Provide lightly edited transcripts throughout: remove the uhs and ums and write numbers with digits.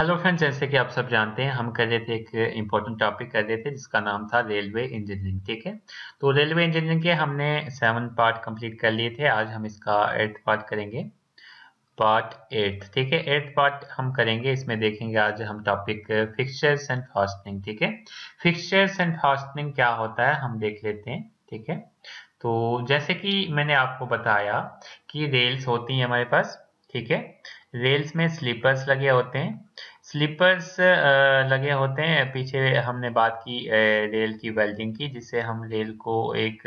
Hello friends, जैसे कि आप सब जानते हैं हम कर रहे थे एक इम्पोर्टेंट टॉपिक कर रहे थे जिसका नाम था रेलवे इंजीनियरिंग। ठीक है, तो रेलवे इंजीनियरिंग के हमने 7 पार्ट कंप्लीट कर लिए थे। आज हम इसका 8th पार्ट करेंगे, पार्ट 8। ठीक है, 8th पार्ट हम करेंगे, इसमें देखेंगे आज हम टॉपिक फिक्सचर्स एंड फास्टनिंग। ठीक है, फिक्सचर्स एंड फास्टनिंग क्या होता है हम देख लेते हैं। ठीक है, तो जैसे कि मैंने आपको बताया कि रेल्स होती हैं हमारे पास। ठीक है, रेल्स में स्लीपर्स लगे होते हैं, स्लीपर्स लगे होते हैं। पीछे हमने बात की रेल की वेल्डिंग की, जिससे हम रेल को एक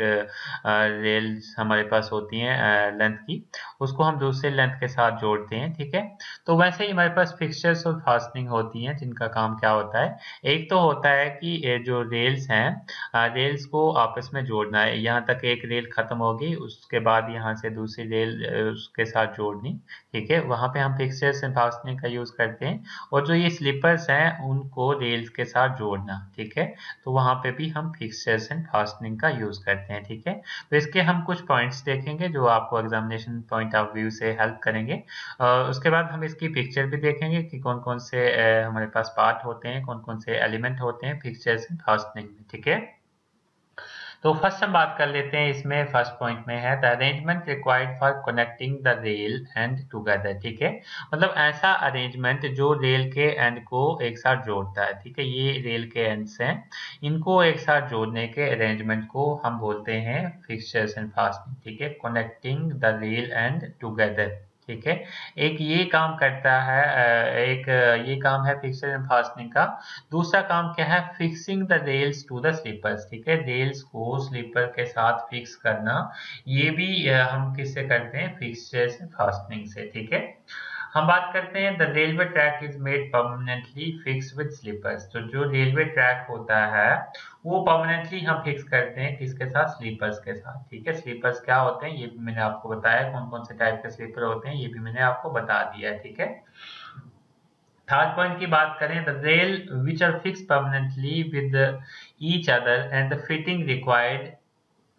रेल हमारे पास होती है लेंथ की, उसको हम दूसरे लेंथ के साथ जोड़ते हैं। ठीक है, तो वैसे ही हमारे पास फिक्सचर्स और फास्टनिंग होती हैं, जिनका काम क्या होता है। एक तो होता है कि जो रेल्स हैं, रेल्स को आपस में जोड़ना है। यहाँ तक एक रेल खत्म होगी, उसके बाद यहाँ से दूसरी रेल उसके साथ जोड़नी। ठीक है, वहां पे हम फिक्सचर्स एंड फास्टनिंग का यूज करते हैं। और जो ये स्लीपर्स हैं उनको रेल्स के साथ जोड़ना। ठीक है, तो वहां पे भी हम फिक्सचर्स एंड फास्टनिंग का यूज करते हैं। ठीक है, तो इसके हम कुछ पॉइंट्स देखेंगे जो आपको एग्जामिनेशन पॉइंट ऑफ व्यू से हेल्प करेंगे। उसके बाद हम इसकी पिक्चर भी देखेंगे कि कौन कौन से हमारे पास पार्ट होते हैं, कौन कौन से एलिमेंट होते हैं फिक्सचर्स एंड फास्टनिंग में। ठीक है, तो फर्स्ट हम बात कर लेते हैं, इसमें फर्स्ट पॉइंट में है the arrangement required for connecting the rail and together. ठीक है, मतलब ऐसा अरेंजमेंट जो रेल के एंड को एक साथ जोड़ता है। ठीक है, ये रेल के एंड्स हैं, इनको एक साथ जोड़ने के अरेंजमेंट को हम बोलते हैं फिक्सचर्स एंड फास्टनिंग। ठीक है, connecting the rail and together. ठीक है, एक ये काम करता है, एक ये काम है फिक्सर एंड फास्टनिंग का। दूसरा काम क्या है, fixing the rails to the sleepers. ठीक है, रेल्स को स्लीपर के साथ फिक्स करना, ये भी हम किससे करते हैं, फिक्सचर्स एंड फास्टनिंग से। ठीक है, हम बात करते हैं the railway track is made permanently fix with sleepers. तो जो रेलवे ट्रैक होता है वो परमानेंटली हम फिक्स करते हैं किसके साथ, स्लीपर्स के साथ। ठीक है, स्लीपर्स क्या होते हैं ये भी मैंने आपको बताया, कौन कौन से टाइप के स्लीपर होते हैं ये भी मैंने आपको बता दिया है। ठीक है, थर्ड पॉइंट की बात करें, the rail which are fix permanently with each other and the fitting required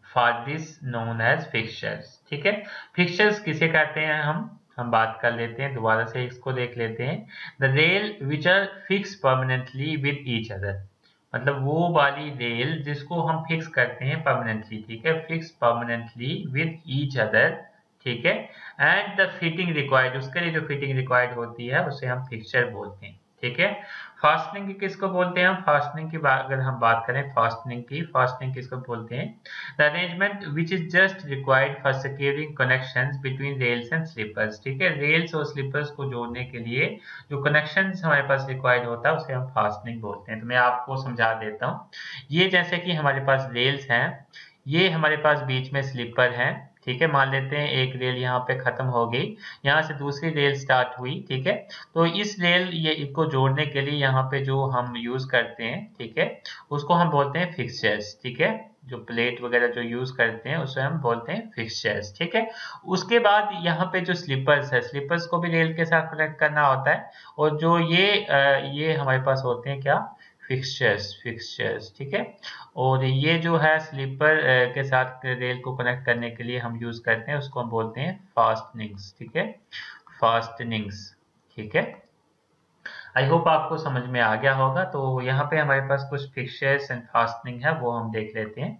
for this known as fixtures. ठीक है, फिक्सचर्स किसे कहते हैं हम बात कर लेते हैं, दोबारा से इसको देख लेते हैं। The rail which are fix permanently with each other, मतलब वो वाली रेल जिसको हम फिक्स करते हैं परमानेंटली। ठीक है, fix permanently with each other. ठीक है, एंड द फिटिंग रिक्वायर्ड, उसके लिए जो फिटिंग रिक्वायर्ड होती है उसे हम फिक्सचर बोलते हैं। ठीक है, फास्टनिंग की किसको बोलते हैं हम, फास्टनिंग की अगर हम बात करें फास्टनिंग की, फास्टनिंग किसको बोलते हैं, the arrangement which is just required for securing connections between rails and sleepers. ठीक है, रेल्स और स्लीपर्स को जोड़ने के लिए जो कनेक्शंस हमारे पास रिक्वायर्ड होता है उसे हम फास्टनिंग बोलते हैं। तो मैं आपको समझा देता हूँ, ये जैसे कि हमारे पास रेल्स हैं, ये हमारे पास बीच में स्लीपर है। ठीक है, मान लेते हैं एक रेल यहाँ पे खत्म हो गई, यहाँ से दूसरी रेल स्टार्ट हुई। ठीक है, तो इस रेल ये इसको जोड़ने के लिए यहाँ पे जो हम यूज करते हैं, ठीक है, उसको हम बोलते हैं फिक्सचर्स। ठीक है, जो प्लेट वगैरह जो यूज करते हैं उसे हम बोलते हैं फिक्सचर्स। ठीक है, उसके बाद यहाँ पे जो स्लीपर्स है, स्लीपर्स को भी रेल के साथ कनेक्ट करना होता है, और जो ये हमारे पास होते हैं क्या, फिक्सचर्स, फिक्सचर्स। ठीक है, और ये जो है स्लीपर के साथ रेल को कनेक्ट करने के लिए हम यूज करते हैं, उसको हम बोलते हैं फास्टनिंग्स। ठीक है, फास्टनिंग्स। ठीक है, आई होप आपको समझ में आ गया होगा। तो यहाँ पे हमारे पास कुछ फिक्सचर्स एंड फास्टनिंग है, वो हम देख लेते हैं।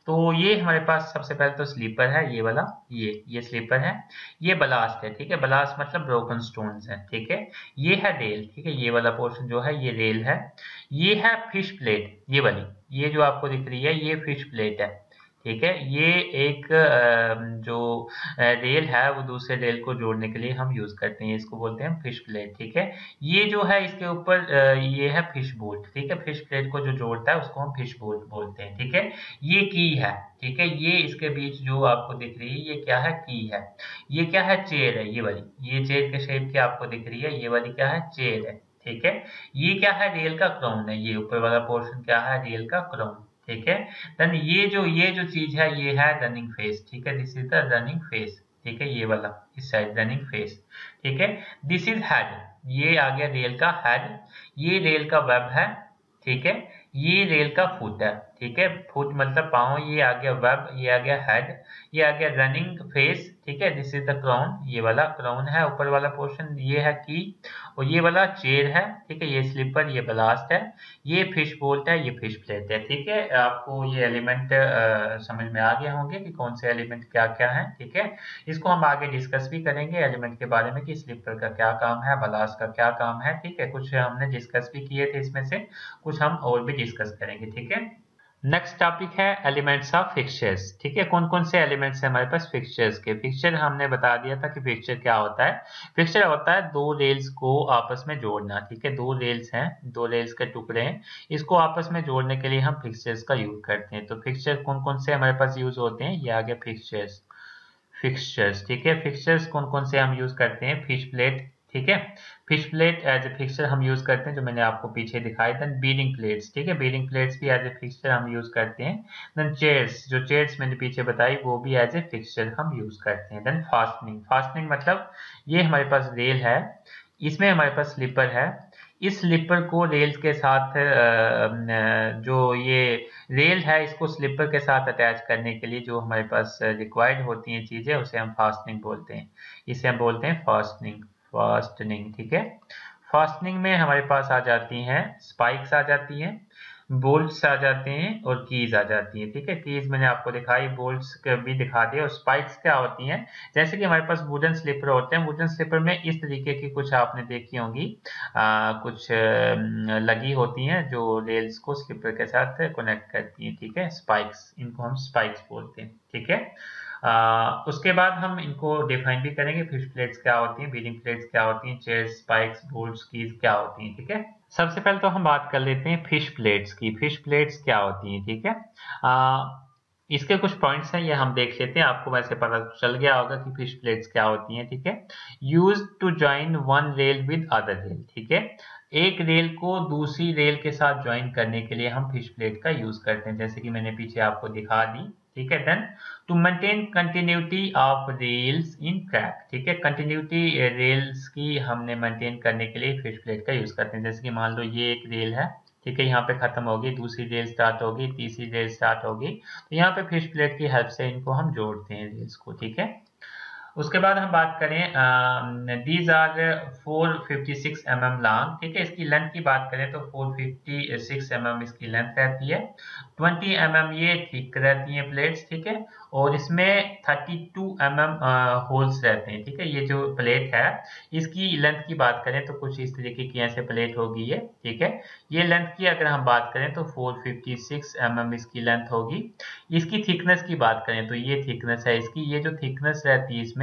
तो ये हमारे पास सबसे पहले तो स्लीपर है, ये वाला, ये स्लीपर है, ये बलास्ट है। ठीक है, बलास्ट मतलब ब्रोकन स्टोन्स है। ठीक है, ये है रेल। ठीक है, ये वाला पोर्शन जो है ये रेल है। ये है फिश प्लेट, ये वाली, ये जो आपको दिख रही है ये फिश प्लेट है। ठीक है, ये एक जो रेल है वो दूसरे रेल को जोड़ने के लिए हम यूज करते हैं, इसको बोलते हैं फिश प्लेट। ठीक है, ये जो है इसके ऊपर ये है फिश बोट। ठीक है, फिश प्लेट को जो जोड़ता है उसको हम फिश बोट बोलते हैं। ठीक है, ये की है। ठीक है, ये इसके बीच जो आपको दिख रही है ये क्या है, की है। ये क्या है, चेयर है, ये वाली, ये चेयर के शेप की आपको दिख रही है, ये वाली क्या है, चेयर है। ठीक है, ये क्या है, रेल का क्राउन है, ये ऊपर वाला पोर्शन क्या है, रेल का क्राउन। ठीक है, देन ये जो चीज है ये है रनिंग फेस। ठीक है, this is the running face. ठीक है, ये वाला इस साइड रनिंग फेस। ठीक है, दिस इज हेड, ये आ गया रेल का हेड, ये रेल का वेब है। ठीक है, ये रेल का फुट है। ठीक है, फुट मतलब पाँव, ये आ गया वेब, ये आ गया हेड, ये आ गया रनिंग फेस। ठीक है, दिस इज द क्राउन, ये वाला क्राउन है, ऊपर वाला पोर्शन ये है की, और ये वाला चेयर है, ठीक है, ये स्लीपर, ये ब्लास्ट है, ये फिश बोल्ट है, ये फिश प्लेट है, ठीक है। आपको ये एलिमेंट समझ में आ गए होंगे कि कौन से एलिमेंट क्या क्या है, ठीक है। इसको हम आगे डिस्कस भी करेंगे एलिमेंट के बारे में कि स्लीपर का क्या काम है, ब्लास्ट का क्या काम है, ठीक है। कुछ हमने डिस्कस भी किए थे इसमें से, कुछ हम और भी डिस्कस करेंगे, ठीक है। नेक्स्ट टॉपिक है एलिमेंट्स ऑफ फिक्सचर्स, ठीक है। कौन कौन से एलिमेंट्स हैं हमारे पास फिक्सचर्स के। फिक्सचर हमने बता दिया था कि फिक्सचर क्या होता है। फिक्सचर होता है दो रेल्स को आपस में जोड़ना, ठीक है। दो रेल्स हैं, दो रेल्स के टुकड़े हैं, इसको आपस में जोड़ने के लिए हम फिक्सचर्स का यूज करते हैं। तो फिक्सचर कौन कौन से हमारे पास यूज होते हैं, ये आ गया फिक्सचर्स। फिक्सचर्स, ठीक है। फिक्सचर्स कौन कौन से हम यूज करते हैं, फिश प्लेट, ठीक है। Fish plate as a fixture हम यूज करते हैं, जो मैंने आपको पीछे दिखाया। देन बीडिंग प्लेट्स, ठीक है, बीडिंग प्लेट्स भी एज ए फिक्सचर हम यूज करते हैं। देन चेयर्स, जो चेयर्स मैंने पीछे बताई वो भी एज ए फिक्सचर हम यूज करते हैं। देन फास्टनिंग, फास्टनिंग मतलब ये हमारे पास रेल है, इसमें हमारे पास स्लीपर है, इस स्लीपर को रेल के साथ जो ये रेल है इसको स्लीपर के साथ अटैच करने के लिए जो हमारे पास रिक्वायर्ड होती हैं चीजें, उसे हम फास्टनिंग बोलते हैं। इसे हम बोलते हैं फास्टनिंग, फास्टनिंग, ठीक है। फास्टनिंग में हमारे पास आ जाती हैं स्पाइक्स, आ जाती हैं बोल्ट्स, आ जाते हैं और कीज आ जाती हैं, ठीक है। कीज मैंने आपको दिखाई, बोल्ट्स भी दिखा दिए, और स्पाइक्स क्या होती हैं, जैसे कि हमारे पास वुडन स्लीपर होते हैं। वुडन स्लीपर में इस तरीके की कुछ आपने देखी होंगी, कुछ लगी होती हैं जो रेल्स को स्लीपर के साथ कनेक्ट करती हैं, ठीक है। स्पाइक्स, इनको हम स्पाइक्स बोलते हैं, ठीक है। उसके बाद हम इनको डिफाइन भी करेंगे, फिश प्लेट्स क्या होती हैं, बीडिंग प्लेट्स क्या होती हैं, चेयर्स, स्पाइक्स, बोल्ट्स, कीज क्या होती हैं, ठीक है। सबसे पहले तो हम बात कर लेते हैं फिश प्लेट्स की। फिश प्लेट्स क्या होती हैं, ठीक है। इसके कुछ पॉइंट्स हैं, ये हम देख लेते हैं। आपको वैसे पता चल गया होगा कि फिश प्लेट्स क्या होती हैं, ठीक है। Use to join one rail with other rail, ठीक है। एक रेल को दूसरी रेल के साथ ज्वाइन करने के लिए हम फिश प्लेट का यूज करते हैं, जैसे कि मैंने पीछे आपको दिखा दी, ठीक है। Then to maintain continuity of rails in track, ठीक है। कंटिन्यूटी रेल्स की हमने मेंटेन करने के लिए फिश प्लेट का यूज करते हैं। जैसे कि मान लो ये एक रेल है, ठीक है, यहाँ पे खत्म होगी, दूसरी रेल स्टार्ट होगी, तीसरी रेल स्टार्ट होगी, तो यहाँ पे फिश प्लेट की हेल्प से इनको हम जोड़ते हैं रेल्स को, ठीक है। उसके बाद हम बात करें, दीज आर 456 mm लॉन्ग, ठीक है। इसकी लेंथ की बात करें तो 456 mm इसकी लेंथ रहती है, 20 mm ये थिक रहती हैं प्लेट्स, ठीक है। और इसमें 32 mm होल्स रहते हैं, ठीक है। ये जो प्लेट है इसकी लेंथ की बात करें तो कुछ इस तरीके की ऐसे प्लेट होगी ये, ठीक है। ये लेंथ की अगर हम बात करें तो 456 mm इसकी लेंथ होगी। इसकी थिकनेस की बात करें तो ये थिकनेस है इसकी, ये जो थिकनेस रहती है इसमें,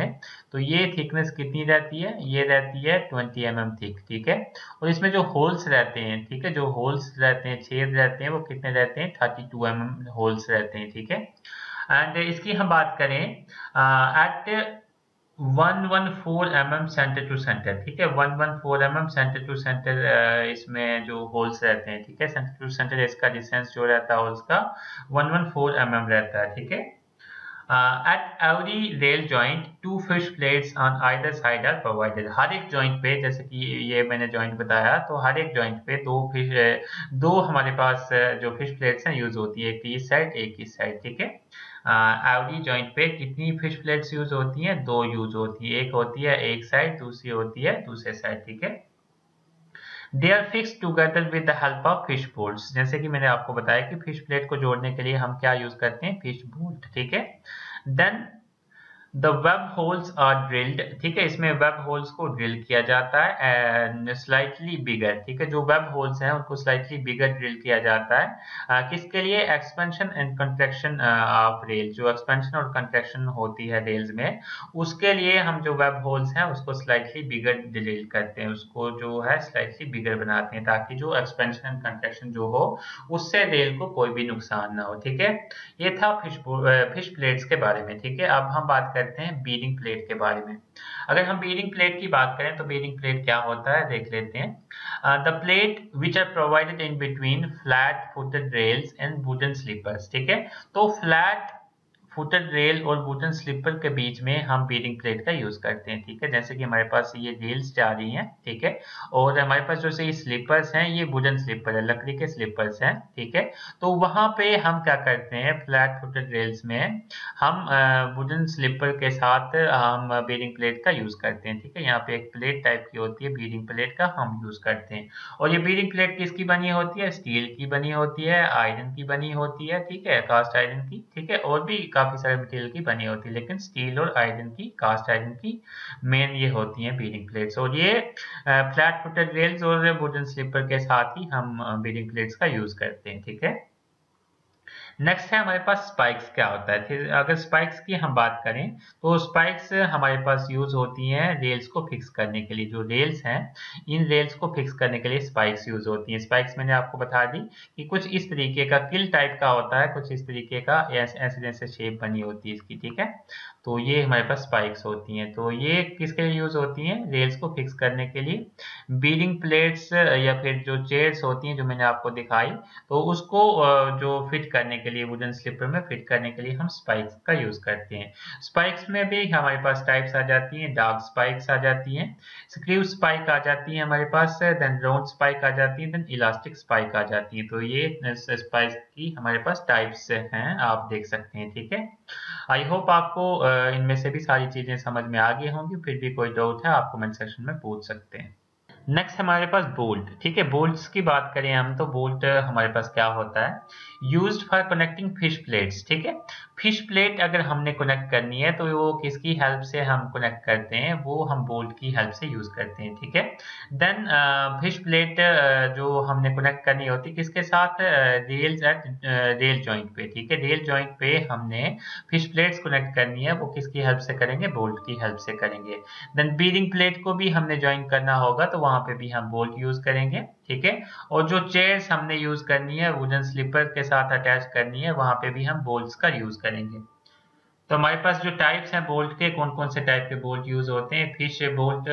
तो ये थिकनेस कितनी रहती है, ये रहती है 20 mm थिक, ठीक है। और इसमें जो होल्स रहते हैं, ठीक है, जो होल्स रहते हैं, छेद रहते हैं, वो कितने रहते हैं, 32 mm होल्स रहते हैं, ठीक है। एंड इसकी हम बात करें at 114 mm centre to centre, ठीक है। 114 mm सेंटर टू सेंटर इसमें जो होल्स रहते हैं, ठीक है, सेंटर टू सेंटर इसका डिस्टेंस जो रहता है होल्स का 114 mm रहता है, ठीक है। At every rail joint, two fish plates on either side are provided. हर एक जॉइंट पे, जैसे कि ये मैंने जॉइंट बताया, तो हर एक जॉइंट पे दो हमारे पास जो फिश प्लेट्स हैं यूज होती है, एक इस साइड एक इस साइड, ठीक है। एवरी जॉइंट पे कितनी फिश प्लेट्स यूज होती हैं, दो यूज होती है, एक होती है एक साइड, दूसरी होती है दूसरे साइड, ठीक है। They are fix together with the help of fish bolts, जैसे कि मैंने आपको बताया कि फिश प्लेट को जोड़ने के लिए हम क्या यूज करते हैं, फिश बोल्ट, ठीक है। Then the web holes are drilled, ठीक है। इसमें वेब होल्स को ड्रिल किया जाता है एंड स्लाइटली बिगर, ठीक है। जो वेब होल्स हैं उनको स्लाइटली बिगर ड्रिल किया जाता है, किसके लिए, expansion and contraction of rail, जो एक्सपेंशन और कंट्रैक्शन होती है रेल्स में, उसके लिए हम जो वेब होल्स हैं उसको स्लाइटली बिगर ड्रिल करते हैं, उसको जो है स्लाइटली बिगर बनाते हैं, ताकि जो एक्सपेंशन एंड कंट्रैक्शन जो हो उससे रेल को कोई भी नुकसान ना हो, ठीक है। ये था फिश प्लेट्स के बारे में, ठीक है। अब हम बात करते हैं बीडिंग प्लेट के बारे में। अगर हम बीडिंग प्लेट की बात करें तो बीडिंग प्लेट क्या होता है देख लेते हैं। The plate which are provided in between flat footed rails and wooden sleepers, ठीक है। तो फुटर रेल और वुडन स्लीपर के बीच में हम बीयरिंग प्लेट का यूज करते हैं, ठीक है। जैसे कि हमारे पास ये रेल्स जा रही हैं, ठीक है, और हमारे पास जो से स्लीपर्स हैं ये वुडन स्लीपर है, लकड़ी के स्लीपर्स हैं, ठीक है। तो वहां पे हम क्या करते हैं, फ्लैट फुटेड रेल्स में हम वुडन स्लीपर के साथ हम बीयरिंग प्लेट का यूज करते हैं, ठीक है। यहाँ पे एक प्लेट टाइप की होती है बीयरिंग प्लेट का, हम यूज करते हैं। और ये बीयरिंग प्लेट किसकी बनी होती है, स्टील की बनी होती है, आयरन की बनी होती है, ठीक है, कास्ट आयरन की, ठीक है, और भी काफी सारे मटेरियल की बनी होती है, लेकिन स्टील और आयरन की, कास्ट आयरन की मेन ये होती है बीयरिंग प्लेट्स। और ये फ्लैट फुटेड रेल्स और वुडन स्लीपर के साथ ही हम बीयरिंग प्लेट्स का यूज करते हैं, ठीक है। नेक्स्ट है हमारे पास स्पाइक्स क्या होता है। फिर अगर स्पाइक्स की हम बात करें तो स्पाइक्स हमारे पास यूज होती हैं रेल्स को फिक्स करने के लिए। जो रेल्स हैं इन रेल्स को फिक्स करने के लिए स्पाइक्स यूज होती हैं। स्पाइक्स मैंने आपको बता दी कि कुछ इस तरीके का किल टाइप का होता है, कुछ इस तरीके का ऐसे जैसे शेप बनी होती है इसकी, ठीक है। तो ये हमारे पास स्पाइक्स होती हैं। तो ये किसके लिए यूज होती हैं, रेल्स को फिक्स करने के लिए। बीयरिंग प्लेट्स या फिर जो चेयर्स होती हैं जो मैंने आपको दिखाई, तो उसको जो फिट करने के लिए वुडन स्लीपर में फिट करने के लिए हम स्पाइक्स का यूज करते हैं। स्पाइक्स में भी हमारे पास टाइप्स आ जाती हैं, डार्क स्पाइक्स आ जाती हैं, स्क्रू स्पाइक आ जाती है हमारे पास, देन राउंड स्पाइक आ जाती है, देन इलास्टिक स्पाइक आ जाती है। तो ये स्पाइक की हमारे पास टाइप्स हैं, आप देख सकते हैं, ठीक है। आई होप आपको इनमें से भी सारी चीजें समझ में आ गई होंगी। फिर भी कोई डाउट है आप कमेंट सेक्शन में पूछ सकते हैं। नेक्स्ट हमारे पास बोल्ट, ठीक है। बोल्ट्स की बात करें हम तो बोल्ट हमारे पास क्या होता है, used for connecting fish plates, ठीक है। फिश प्लेट अगर हमने कनेक्ट करनी है तो वो किसकी हेल्प से हम कनेक्ट करते हैं, वो हम बोल्ट की हेल्प से यूज करते हैं, ठीक है। देन फिश प्लेट जो हमने कनेक्ट करनी होती है किसके साथ, रेल्स एट रेल जॉइंट पे, ठीक है। रेल जॉइंट पे हमने फिश प्लेट्स कनेक्ट करनी है, वो किसकी हेल्प से करेंगे, बोल्ट की हेल्प से करेंगे। देन बीयरिंग प्लेट को भी हमने ज्वाइन करना होगा तो वहां पे भी हम बोल्ट यूज करेंगे, ठीक है। और जो चेयर्स हमने यूज करनी है वुडन स्लीपर के साथ अटैच करनी है, वहां पे भी हम बोल्ट्स का यूज करेंगे। तो हमारे पास जो टाइप्स हैं बोल्ट के, कौन कौन से टाइप के बोल्ट यूज होते हैं, fish bolt,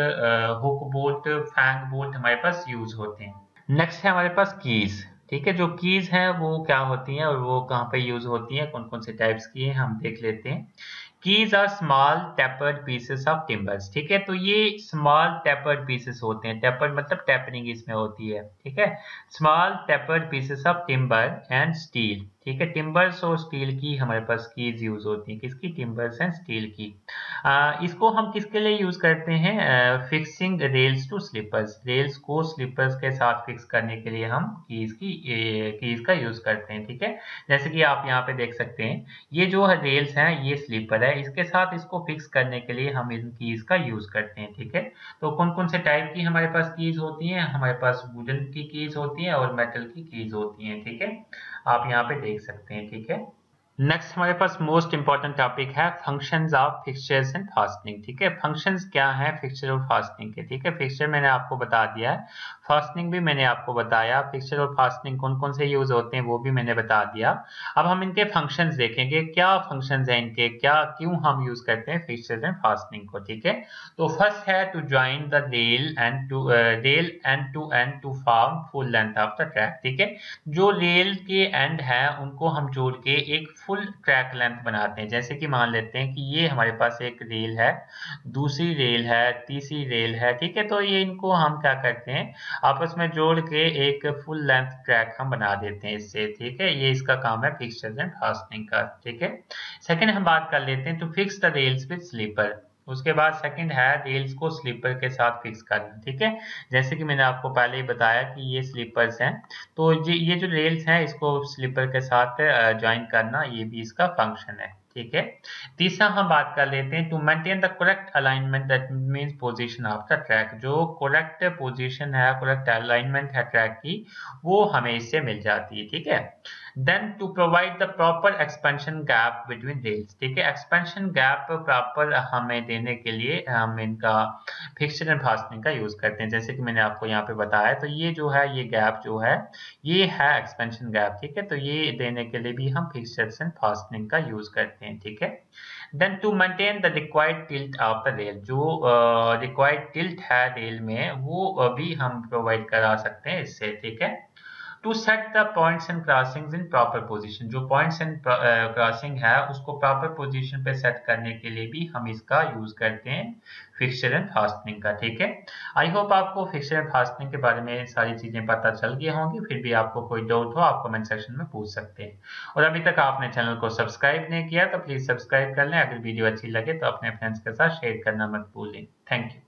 hook bolt, fang bolt हमारे पास यूज होते हैं। नेक्स्ट है हमारे पास कीज, ठीक है। जो कीज हैं वो क्या होती हैं और वो कहाँ पे यूज होती हैं, कौन कौन से टाइप्स की हैं हम देख लेते हैं। Keys are small tapered pieces of timbers, ठीक है। तो ये स्मॉल टेपर्ड पीसेस होते हैं, टेपर्ड मतलब टेपरिंग इसमें होती है, ठीक है। Small tapered pieces of timber and steel, ठीक है। टिम्बर्स और स्टील की हमारे पास कीज यूज होती है, किसकी, टिम्बर्स एंड स्टील की। इसको हम किसके लिए यूज करते हैं, fixing rails to sleepers, rails को स्लीपर्स के साथ फिक्स करने के लिए हम कीज का यूज करते हैं, ठीक है। जैसे कि आप यहाँ पे देख सकते हैं ये जो है रेल्स हैं ये स्लीपर है, इसके साथ इसको फिक्स करने के लिए हम इन कीज का यूज करते हैं, ठीक है। तो कौन कौन से टाइप की हमारे पास कीज होती हैं, हमारे पास वुडन की कीज होती हैं और मेटल की कीज होती हैं, ठीक है। आप यहाँ पे देख सकते हैं, ठीक है। नेक्स्ट हमारे पास मोस्ट इंपॉर्टेंट टॉपिक है functions of fixtures and fastening, ठीक है। फंक्शंस क्या है फिक्सचर और फास्टनिंग के, ठीक है। फिक्सचर मैंने आपको बता दिया है, फास्टनिंग भी मैंने आपको बताया, फिक्सचर और फास्टनिंग कौन कौन से यूज होते हैं वो भी मैंने बता दिया। अब हम इनके फंक्शंस देखेंगे, क्या फंक्शंस हैं इनके, क्या क्यों हम यूज करते हैं फिक्सचर एंड फास्टनिंग को, ठीक है। तो फर्स्ट है to join the rail and to form full length of the track, ठीक है। जो रेल के एंड है उनको हम जोड़ के एक फुल ट्रैक लेंथ बनाते हैं। जैसे कि मान लेते हैं कि ये हमारे पास एक रेल है, दूसरी रेल है, तीसरी रेल है, ठीक है। तो ये इनको हम क्या करते हैं आपस में जोड़ के एक फुल लेंथ ट्रैक हम बना देते हैं इससे, ठीक है। ये इसका काम है फिक्सचर एंड फास्टनिंग का, ठीक है। सेकंड हम बात कर लेते हैं to fix the rails with sleeper. उसके बाद सेकंड है रेल्स को स्लीपर के साथ फिक्स करना, ठीक है। जैसे कि मैंने आपको पहले ही बताया कि ये स्लीपर्स हैं, तो ये जो रेल्स हैं इसको स्लीपर के साथ ज्वाइन करना ये भी इसका फंक्शन है, ठीक है। तीसरा हम बात कर लेते हैं to maintain the correct alignment, that means position of the track. जो करेक्ट पोजीशन है, करेक्ट अलाइनमेंट है ट्रैक की, वो हमें इससे मिल जाती है, ठीक है। Then to provide the proper expansion gap between rails, ठीक है। एक्सपेंशन गैप प्रॉपर हमें देने के लिए हम इनका फिक्सचर एंड फास्टनिंग का यूज करते हैं। जैसे कि मैंने आपको यहाँ पे बताया, तो ये जो है ये गैप जो है ये है एक्सपेंशन गैप, ठीक है। तो ये देने के लिए भी हम फिक्सचर एंड फास्टनिंग का यूज करते हैं, ठीक है। Then to maintain the required tilt of the rail, जो रिक्वायर्ड टिल्ट है रेल में वो भी हम प्रोवाइड करा सकते हैं इससे, ठीक है। To set the points and crossings in proper position. जो पॉइंट्स एंड क्रॉसिंग है उसको प्रॉपर पोजीशन पे सेट करने के लिए भी हम इसका यूज करते हैं फिक्सचर एंड फास्टनिंग का। ठीक है, आई होप आपको फिक्सचर एंड फास्टनिंग के बारे में सारी चीजें पता चल गई होंगी। फिर भी आपको कोई डाउट हो आप कमेंट सेक्शन में पूछ सकते हैं। और अभी तक आपने चैनल को सब्सक्राइब नहीं किया तो प्लीज सब्सक्राइब कर लें। अगर वीडियो अच्छी लगे तो अपने फ्रेंड्स के साथ शेयर करना मत भूलें। Thank you.